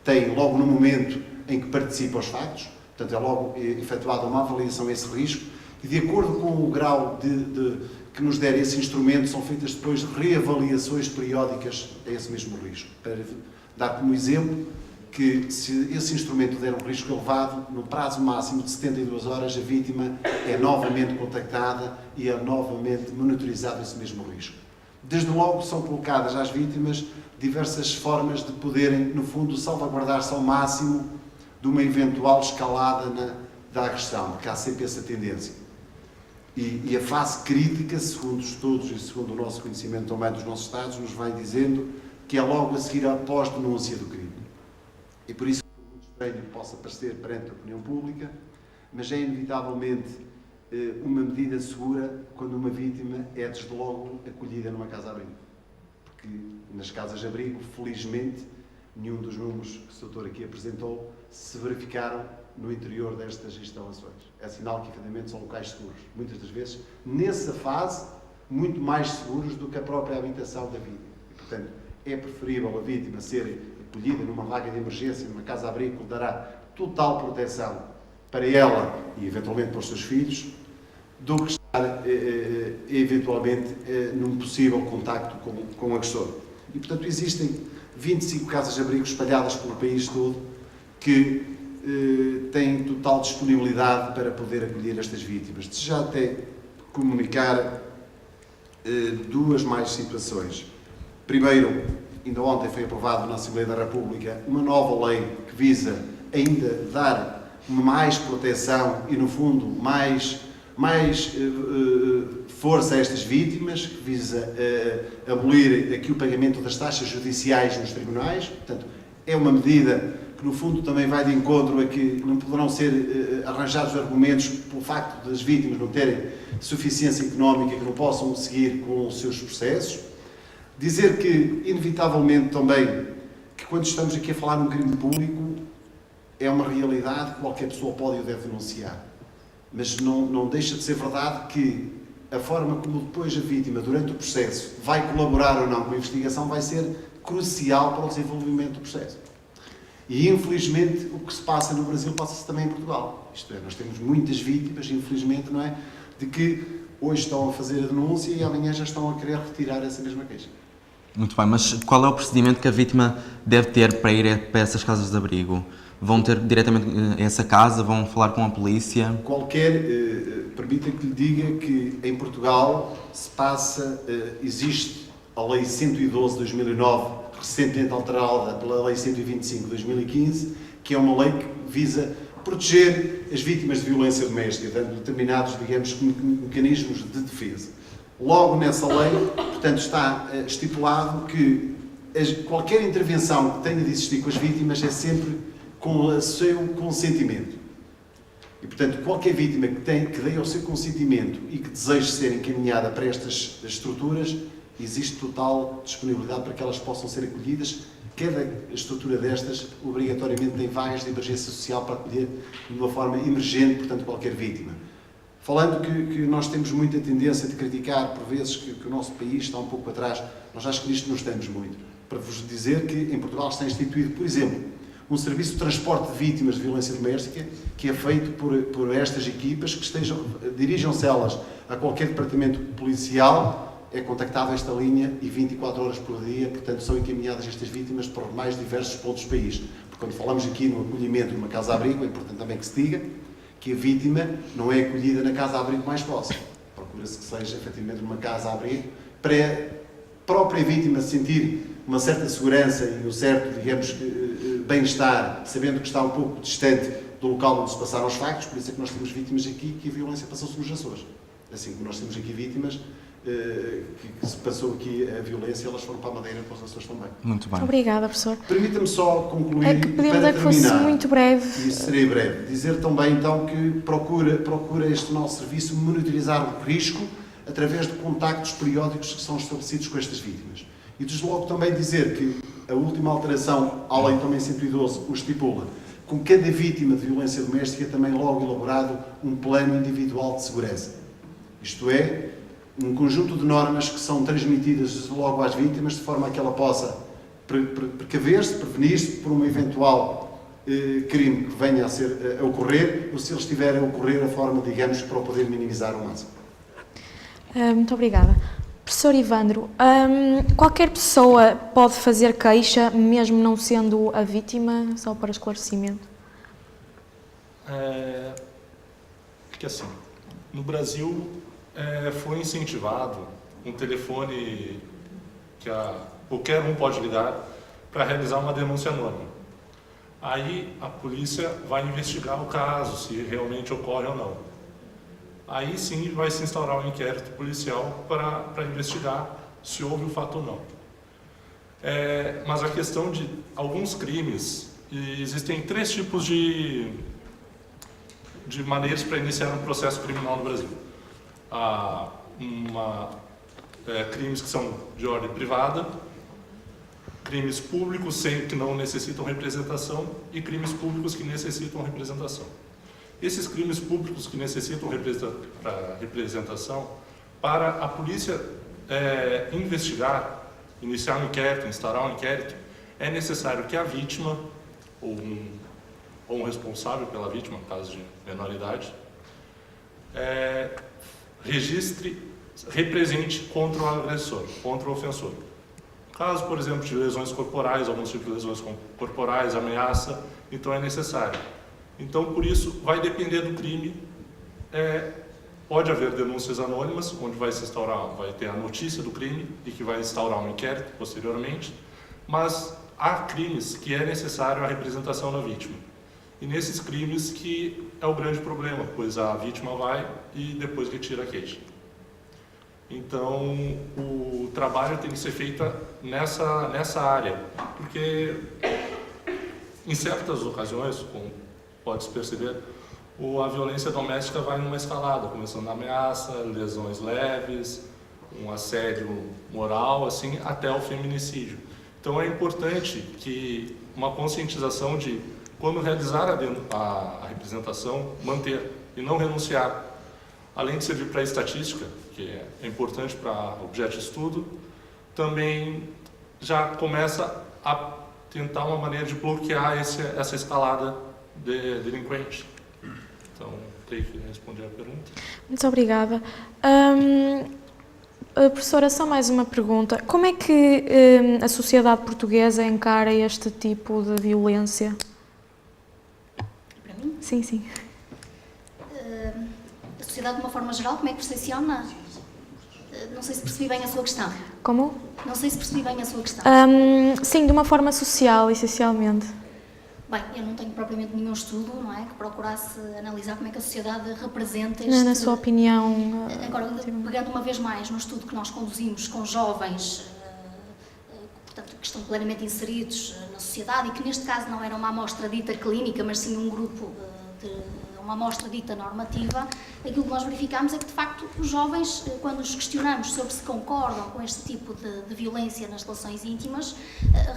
tem logo no momento em que participa aos factos, portanto é logo efetuada uma avaliação a esse risco e, de acordo com o grau que nos der esse instrumento, são feitas depois reavaliações periódicas a esse mesmo risco. Para dar como exemplo que, se esse instrumento der um risco elevado, no prazo máximo de 72 horas, a vítima é novamente contactada e é novamente monitorizado esse mesmo risco. Desde logo são colocadas às vítimas diversas formas de poderem, no fundo, salvaguardar-se ao máximo de uma eventual escalada da agressão, porque há sempre essa tendência. E a fase crítica, segundo os estudos e segundo o nosso conhecimento também dos nossos Estados, nos vai dizendo que é logo a seguir após denúncia do crime. E por isso, muito estranho possa parecer perante a opinião pública, mas é inevitavelmente uma medida segura quando uma vítima é, desde logo, acolhida numa casa-abrigo. Porque nas casas-abrigo, felizmente, nenhum dos números que o doutor aqui apresentou se verificaram no interior destas instalações. É sinal que, efetivamente, são locais seguros. Muitas das vezes, nessa fase, muito mais seguros do que a própria habitação da vítima. E, portanto, é preferível a vítima ser acolhida numa vaga de emergência, numa casa-abrigo, que dará total proteção para ela e, eventualmente, para os seus filhos, do que estar, eventualmente, num possível contacto com o agressor. E, portanto, existem 25 casas-abrigo espalhadas pelo país todo que têm total disponibilidade para poder acolher estas vítimas. Já até comunicar duas mais situações. Primeiro, ainda ontem foi aprovado na Assembleia da República uma nova lei que visa ainda dar mais proteção e, no fundo, mais força a estas vítimas, que visa abolir aqui o pagamento das taxas judiciais nos tribunais. Portanto, é uma medida que, no fundo, também vai de encontro a que não poderão ser arranjados argumentos pelo facto das vítimas não terem suficiência económica, que não possam seguir com os seus processos. Dizer que, inevitavelmente, também, que quando estamos aqui a falar num crime público, é uma realidade que qualquer pessoa pode e deve denunciar. Mas não deixa de ser verdade que a forma como depois a vítima, durante o processo, vai colaborar ou não com a investigação vai ser crucial para o desenvolvimento do processo. E, infelizmente, o que se passa no Brasil passa-se também em Portugal. Isto é, nós temos muitas vítimas, infelizmente, não é? De que hoje estão a fazer a denúncia e amanhã já estão a querer retirar essa mesma queixa. Muito bem, mas qual é o procedimento que a vítima deve ter para ir para essas casas de abrigo? Vão ter diretamente a essa casa, vão falar com a polícia? Permita que lhe diga que em Portugal existe a Lei 112 de 2009, recentemente alterada pela Lei 125 de 2015, que é uma lei que visa proteger as vítimas de violência doméstica, dando determinados, digamos, mecanismos de defesa. Logo nessa lei, portanto, está estipulado que qualquer intervenção que tenha de existir com as vítimas é sempre com o seu consentimento. E, portanto, qualquer vítima que dê o seu consentimento e que deseje ser encaminhada para estas estruturas, existe total disponibilidade para que elas possam ser acolhidas. Cada estrutura destas, obrigatoriamente, tem vagas de emergência social para acolher de uma forma emergente, portanto, qualquer vítima. Falando que nós temos muita tendência de criticar, por vezes, que o nosso país está um pouco atrás, nós acho que nisto não estamos muito. Para vos dizer que em Portugal está instituído, por exemplo, um serviço de transporte de vítimas de violência doméstica, que é feito por estas equipas, que dirijam-se elas a qualquer departamento policial, é contactada esta linha e 24 horas por dia, portanto, são encaminhadas estas vítimas para os mais diversos pontos do país. Porque quando falamos aqui no acolhimento numa casa-abrigo, é importante também que se diga que a vítima não é acolhida na casa-abrigo mais próxima. Procura-se que seja, efetivamente, numa casa-abrigo, para a própria vítima sentir uma certa segurança e um certo, digamos, bem-estar, sabendo que está um pouco distante do local onde se passaram os factos. Por isso é que nós temos vítimas aqui que a violência passou-se nos Açores. Assim como nós temos aqui vítimas que se passou aqui a violência, elas foram para a Madeira, para os Açores também. Muito bem. Obrigada, professor. Permita-me só concluir, É que pedimos para que fosse terminar, muito breve. e isso serei breve, dizer também então que procura este nosso serviço monitorizar o risco através de contactos periódicos que são estabelecidos com estas vítimas. E desde logo também dizer que a última alteração à lei também 112 o estipula, com cada vítima de violência doméstica também logo elaborado um plano individual de segurança. Isto é, um conjunto de normas que são transmitidas logo às vítimas, de forma a que ela possa precaver-se, prevenir-se por um eventual crime que venha a ocorrer, ou se ele estiver a ocorrer, a forma, digamos, para o poder minimizar ao máximo. Muito obrigada. Professor Evandro, qualquer pessoa pode fazer queixa, mesmo não sendo a vítima, só para esclarecimento? Que assim, no Brasil foi incentivado um telefone que qualquer um pode ligar para realizar uma denúncia anônima. Aí a polícia vai investigar o caso, se realmente ocorre ou não. Aí sim vai se instaurar um inquérito policial para investigar se houve o fato ou não. Mas a questão de alguns crimes, existem 3 tipos de maneiras para iniciar um processo criminal no Brasil. Crimes que são de ordem privada, crimes públicos que não necessitam representação e crimes públicos que necessitam representação. Esses crimes públicos que necessitam representação, para a polícia investigar, iniciar um inquérito, instaurar um inquérito, é necessário que a vítima, ou um responsável pela vítima, no caso de menor idade, represente contra o agressor, contra o ofensor. Caso, por exemplo, de lesões corporais, alguns tipos de lesões corporais, ameaça, então é necessário. Então, por isso, vai depender do crime. Pode haver denúncias anônimas, onde vai ter a notícia do crime e que vai instaurar um inquérito posteriormente, mas há crimes que é necessário a representação da vítima. E nesses crimes que é o grande problema, pois a vítima vai e depois retira a queixa. Então, o trabalho tem que ser feito nessa área, porque em certas ocasiões, como pode-se perceber, a violência doméstica vai numa escalada, começando na ameaça, lesões leves, um assédio moral, assim, até o feminicídio. Então é importante que uma conscientização de, quando realizar a representação, manter e não renunciar. Além de servir para a estatística, que é importante para objeto de estudo, também já começa a tentar uma maneira de bloquear essa escalada delinquente. Então, tenho que responder a pergunta. Muito obrigada. Professora, só mais uma pergunta. Como é que a sociedade portuguesa encara este tipo de violência? Sim, sim. A sociedade, de uma forma geral, como é que percepciona? Não sei se percebi bem a sua questão. Como? Não sei se percebi bem a sua questão. Sim, de uma forma social, essencialmente. Bem, eu não tenho propriamente nenhum estudo, não é, que procurasse analisar como é que a sociedade representa este... Na sua opinião... Agora, pegando uma vez mais no estudo que nós conduzimos com jovens, portanto, que estão plenamente inseridos na sociedade e que neste caso não era uma amostra dita clínica, mas sim um grupo uma amostra dita normativa, aquilo que nós verificamos é que, de facto, os jovens, quando os questionamos sobre se concordam com este tipo de violência nas relações íntimas,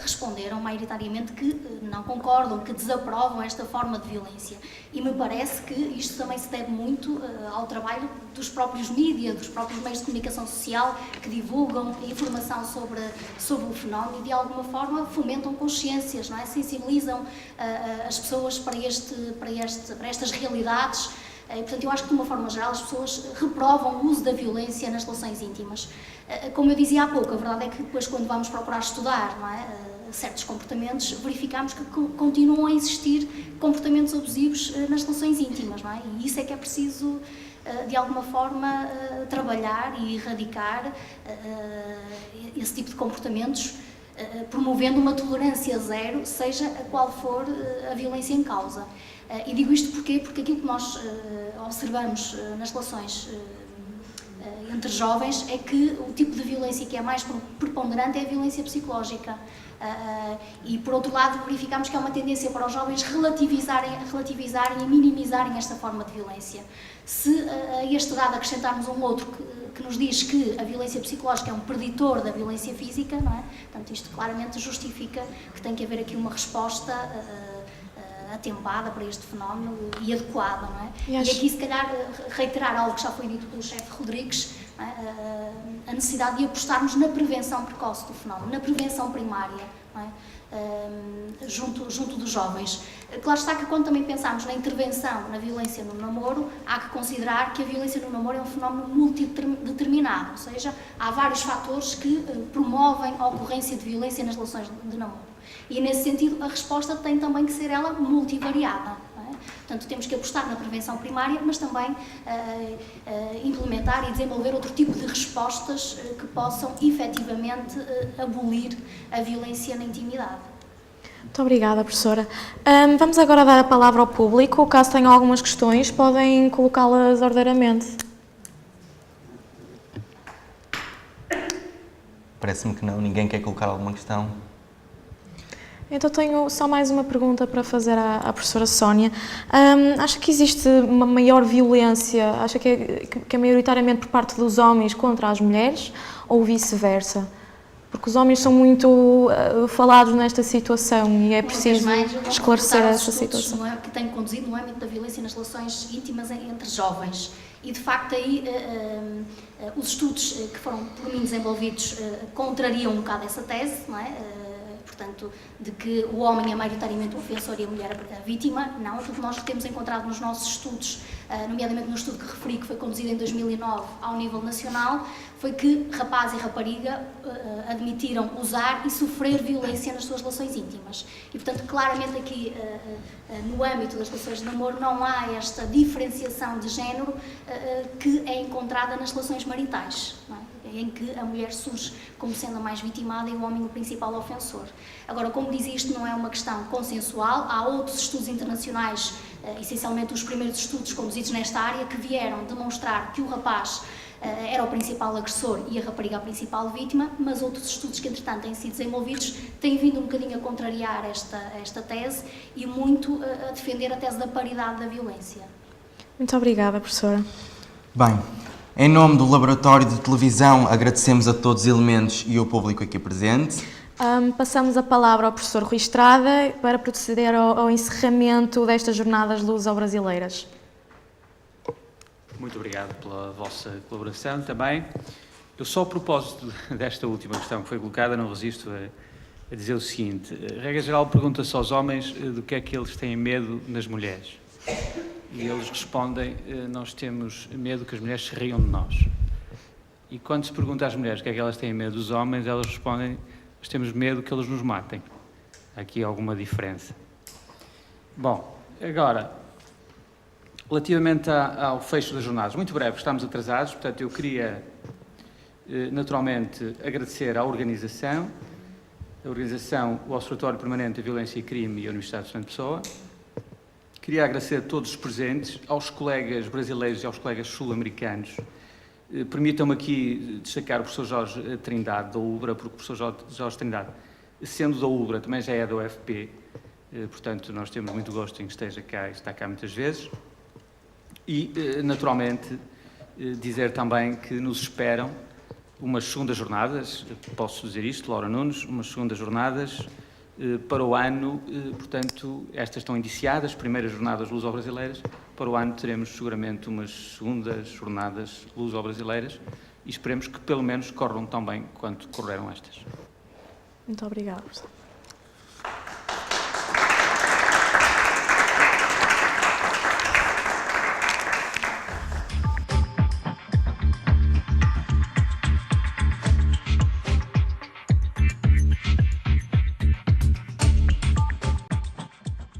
responderam maioritariamente que não concordam, que desaprovam esta forma de violência. E me parece que isto também se deve muito ao trabalho dos próprios mídias, dos próprios meios de comunicação social que divulgam informação sobre o fenómeno e, de alguma forma, fomentam consciências, não é? Sensibilizam as pessoas para estas realidades. E, portanto, eu acho que, de uma forma geral, as pessoas reprovam o uso da violência nas relações íntimas. Como eu dizia há pouco, a verdade é que depois, quando vamos procurar estudar, não é, certos comportamentos, verificamos que continuam a existir comportamentos abusivos nas relações íntimas, não é? E isso é que é preciso, de alguma forma, trabalhar e erradicar esse tipo de comportamentos, promovendo uma tolerância zero, seja a qual for a violência em causa. E digo isto porque aquilo que nós observamos nas relações entre jovens é que o tipo de violência que é mais preponderante é a violência psicológica. E, por outro lado, verificamos que há uma tendência para os jovens relativizarem e minimizarem esta forma de violência. Se a este dado acrescentarmos um outro que nos diz que a violência psicológica é um preditor da violência física, não é? Portanto, isto claramente justifica que tem que haver aqui uma resposta atempada para este fenómeno e adequada, não é? E aqui, se calhar, reiterar algo que já foi dito pelo chefe Rodrigues, a necessidade de apostarmos na prevenção precoce do fenómeno, na prevenção primária, não é? Junto dos jovens. Claro está que, quando também pensamos na intervenção na violência no namoro, há que considerar que a violência no namoro é um fenómeno multideterminado, ou seja, há vários fatores que promovem a ocorrência de violência nas relações de namoro. E, nesse sentido, a resposta tem também que ser ela multivariada. Portanto, temos que apostar na prevenção primária, mas também implementar e desenvolver outro tipo de respostas que possam efetivamente abolir a violência na intimidade. Muito obrigada, professora. Vamos agora dar a palavra ao público. Caso tenham algumas questões, podem colocá-las ordeiramente. Parece-me que não, ninguém quer colocar alguma questão. Então tenho só mais uma pergunta para fazer à professora Sónia. Acha que existe uma maior violência, acha que é maioritariamente por parte dos homens contra as mulheres ou vice-versa? Porque os homens são muito falados nesta situação e é preciso esclarecer essa situação. Não é, que tenho conduzido no âmbito da violência nas relações íntimas entre jovens. E, de facto, aí os estudos que foram por mim desenvolvidos contrariam um bocado essa tese, não é? Portanto, de que o homem é maioritariamente o ofensor e a mulher a vítima. Não, aquilo que nós temos encontrado nos nossos estudos, nomeadamente no estudo que referi, que foi conduzido em 2009 ao nível nacional, foi que rapaz e rapariga admitiram usar e sofrer violência nas suas relações íntimas. E, portanto, claramente aqui, no âmbito das relações de namoro, não há esta diferenciação de género que é encontrada nas relações maritais, não é? Em que a mulher surge como sendo a mais vitimada e o homem o principal ofensor. Agora, como dizia, isto não é uma questão consensual, há outros estudos internacionais, essencialmente os primeiros estudos conduzidos nesta área, que vieram demonstrar que o rapaz era o principal agressor e a rapariga a principal vítima, mas outros estudos que, entretanto, têm sido desenvolvidos têm vindo um bocadinho a contrariar esta tese e muito a defender a tese da paridade da violência. Muito obrigada, professora. Bem, em nome do Laboratório de Televisão, agradecemos a todos os elementos e o público aqui presente. Passamos a palavra ao professor Rui Estrada para proceder ao encerramento destas Jornadas Luso-Brasileiras. Muito obrigado pela vossa colaboração também. Eu só a propósito desta última questão que foi colocada, não resisto a dizer o seguinte. A regra geral pergunta-se aos homens do que é que eles têm medo nas mulheres. E eles respondem, nós temos medo que as mulheres se riam de nós. E quando se pergunta às mulheres o que é que elas têm medo dos homens, elas respondem, nós temos medo que eles nos matem. Há aqui alguma diferença. Bom, agora, Relativamente ao fecho das jornadas, muito breve, estamos atrasados, portanto eu queria naturalmente agradecer à organização, o Observatório Permanente da Violência e Crime e a Universidade de Fernando Pessoa. Queria agradecer a todos os presentes, aos colegas brasileiros e aos colegas sul-americanos. Permitam-me aqui destacar o professor Jorge Trindade, da ULBRA, porque o professor Jorge Trindade, sendo da ULBRA, também já é da UFP, portanto nós temos muito gosto em que esteja cá e está cá muitas vezes. E, naturalmente, dizer também que nos esperam umas segundas jornadas, posso dizer isto, Laura Nunes, umas segundas jornadas para o ano, portanto, estas estão indiciadas, primeiras jornadas luso-brasileiras, para o ano teremos seguramente umas segundas jornadas luso-brasileiras e esperemos que pelo menos corram tão bem quanto correram estas. Muito obrigada, professor.